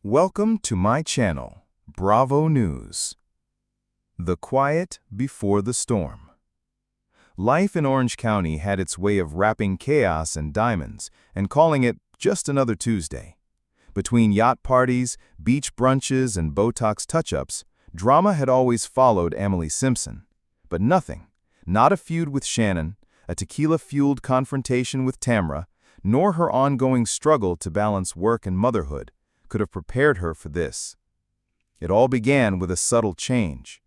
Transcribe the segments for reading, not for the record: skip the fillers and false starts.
Welcome to my channel, Bravo News. The quiet before the storm. Life in Orange County had its way of wrapping chaos in diamonds and calling it just another Tuesday. Between yacht parties, beach brunches, and Botox touch-ups, drama had always followed Emily Simpson. But nothing, not a feud with Shannon, a tequila-fueled confrontation with Tamra, nor her ongoing struggle to balance work and motherhood, could have prepared her for this. It all began with a subtle change.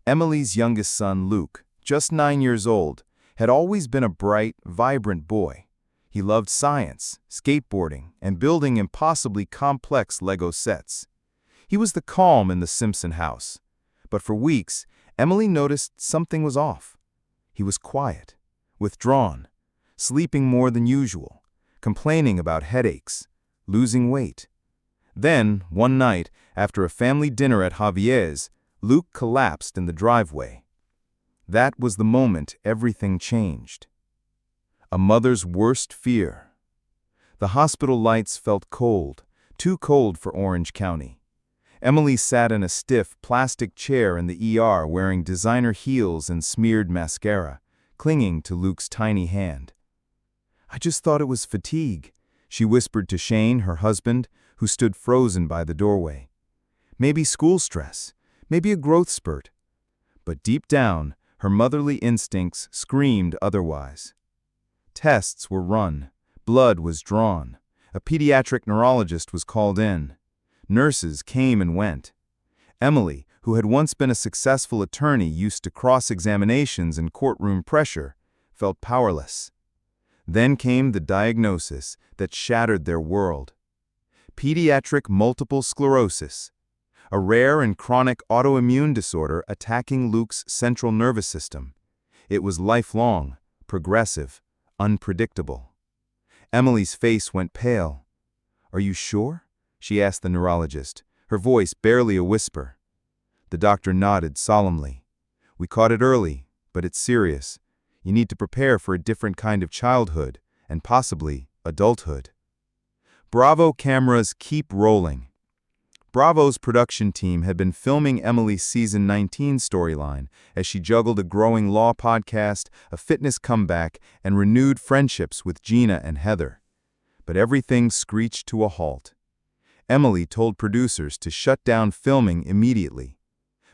Emily's youngest son, Luke, just 9 years old, had always been a bright, vibrant boy. He loved science, skateboarding, and building impossibly complex Lego sets. He was the calm in the Simpson house. But for weeks, Emily noticed something was off. He was quiet, withdrawn, sleeping more than usual, complaining about headaches, losing weight. Then, one night, after a family dinner at Javier's, Luke collapsed in the driveway. That was the moment everything changed. A mother's worst fear. The hospital lights felt cold, too cold for Orange County. Emily sat in a stiff plastic chair in the ER wearing designer heels and smeared mascara, clinging to Luke's tiny hand. "I just thought it was fatigue," she whispered to Shane, her husband, who stood frozen by the doorway. "Maybe school stress, maybe a growth spurt." But deep down, her motherly instincts screamed otherwise. Tests were run, blood was drawn, a pediatric neurologist was called in. Nurses came and went. Emily, who had once been a successful attorney used to cross-examinations and courtroom pressure, felt powerless. Then came the diagnosis that shattered their world. Pediatric multiple sclerosis, a rare and chronic autoimmune disorder attacking Luke's central nervous system. It was lifelong, progressive, unpredictable. Emily's face went pale. "Are you sure?" she asked the neurologist, her voice barely a whisper. The doctor nodded solemnly. "We caught it early, but it's serious. You need to prepare for a different kind of childhood, and possibly adulthood." Bravo cameras keep rolling. Bravo's production team had been filming Emily's Season 19 storyline as she juggled a growing law podcast, a fitness comeback, and renewed friendships with Gina and Heather. But everything screeched to a halt. Emily told producers to shut down filming immediately.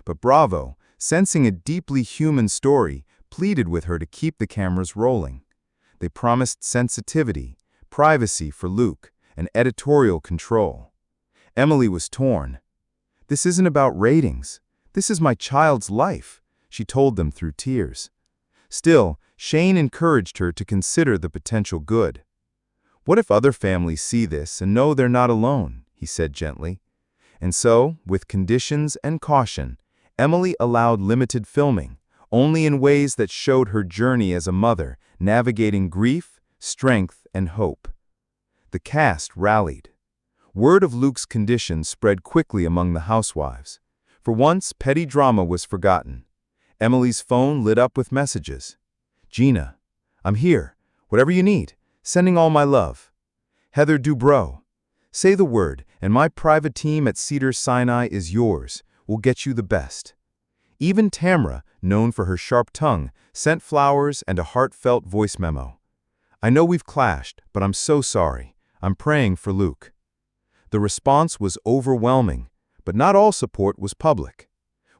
But Bravo, sensing a deeply human story, pleaded with her to keep the cameras rolling. They promised sensitivity, privacy for Luke, and editorial control. Emily was torn. "This isn't about ratings. This is my child's life," she told them through tears. Still, Shane encouraged her to consider the potential good. "What if other families see this and know they're not alone?" he said gently. And so, with conditions and caution, Emily allowed limited filming, only in ways that showed her journey as a mother, navigating grief, strength, and hope. The cast rallied. Word of Luke's condition spread quickly among the housewives. For once, petty drama was forgotten. Emily's phone lit up with messages. "Gina, I'm here. Whatever you need. Sending all my love." "Heather Dubrow, say the word, and my private team at Cedars-Sinai is yours. We'll get you the best." Even Tamra, known for her sharp tongue, sent flowers and a heartfelt voice memo. "I know we've clashed, but I'm so sorry. I'm praying for Luke." The response was overwhelming, but not all support was public.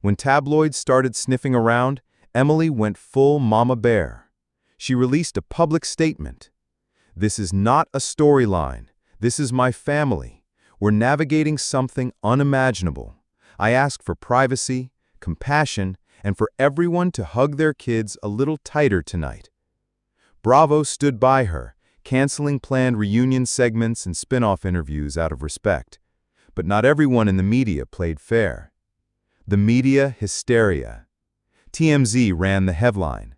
When tabloids started sniffing around, Emily went full mama bear. She released a public statement. "This is not a storyline. This is my family. We're navigating something unimaginable. I ask for privacy, compassion, and for everyone to hug their kids a little tighter tonight." Bravo stood by her, canceling planned reunion segments and spin-off interviews out of respect. But not everyone in the media played fair. The media hysteria. TMZ ran the headline.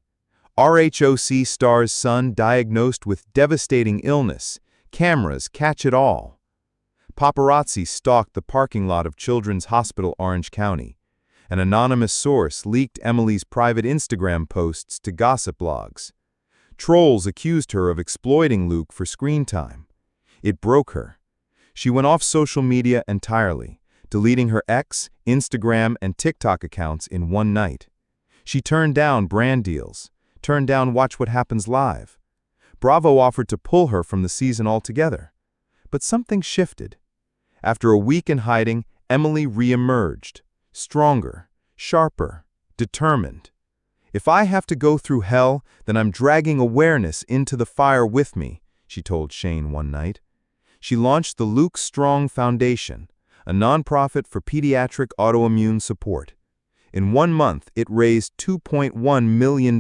RHOC star's son diagnosed with devastating illness. Cameras catch it all. Paparazzi stalked the parking lot of Children's Hospital Orange County. An anonymous source leaked Emily's private Instagram posts to gossip blogs. Trolls accused her of exploiting Luke for screen time. It broke her. She went off social media entirely, deleting her X, Instagram, and TikTok accounts in one night. She turned down brand deals, turned down Watch What Happens Live. Bravo offered to pull her from the season altogether. But something shifted. After a week in hiding, Emily re-emerged, stronger, sharper, determined. "If I have to go through hell, then I'm dragging awareness into the fire with me," she told Shane one night. She launched the Luke Strong Foundation, a nonprofit for pediatric autoimmune support. In 1 month, it raised $2.1 million.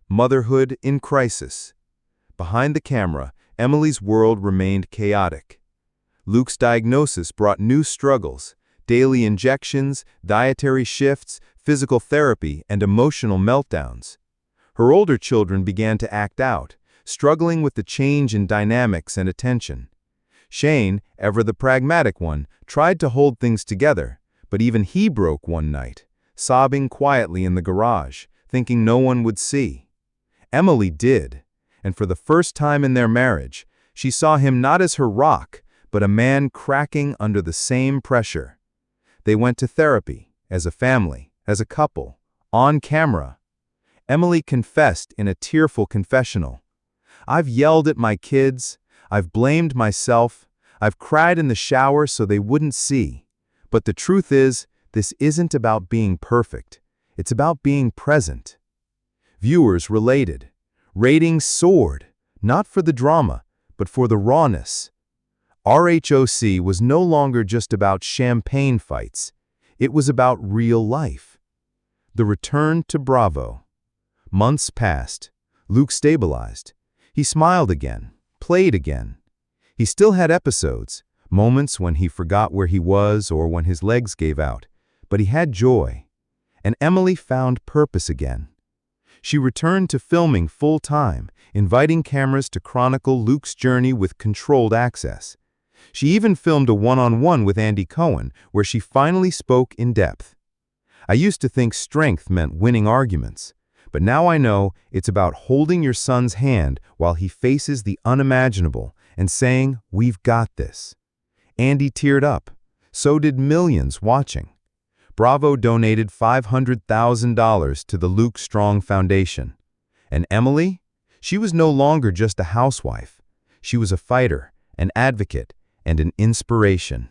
Motherhood in crisis. Behind the camera, Emily's world remained chaotic. Luke's diagnosis brought new struggles: daily injections, dietary shifts, physical therapy, and emotional meltdowns. Her older children began to act out, struggling with the change in dynamics and attention. Shane, ever the pragmatic one, tried to hold things together, but even he broke one night, sobbing quietly in the garage, thinking no one would see. Emily did, and for the first time in their marriage, she saw him not as her rock, but a man cracking under the same pressure. They went to therapy, as a family, as a couple, on camera. Emily confessed in a tearful confessional, "I've yelled at my kids, I've blamed myself, I've cried in the shower so they wouldn't see. But the truth is, this isn't about being perfect. It's about being present." Viewers related. Ratings soared, not for the drama, but for the rawness. RHOC was no longer just about champagne fights. It was about real life. The return to Bravo. Months passed. Luke stabilized. He smiled again, played again. He still had episodes, moments when he forgot where he was or when his legs gave out, but he had joy. And Emily found purpose again. She returned to filming full-time, inviting cameras to chronicle Luke's journey with controlled access. She even filmed a one-on-one with Andy Cohen, where she finally spoke in depth. "I used to think strength meant winning arguments, but now I know it's about holding your son's hand while he faces the unimaginable and saying, 'We've got this.'" Andy teared up. So did millions watching. Bravo donated $500,000 to the Luke Strong Foundation. And Emily? She was no longer just a housewife. She was a fighter, an advocate, and an inspiration.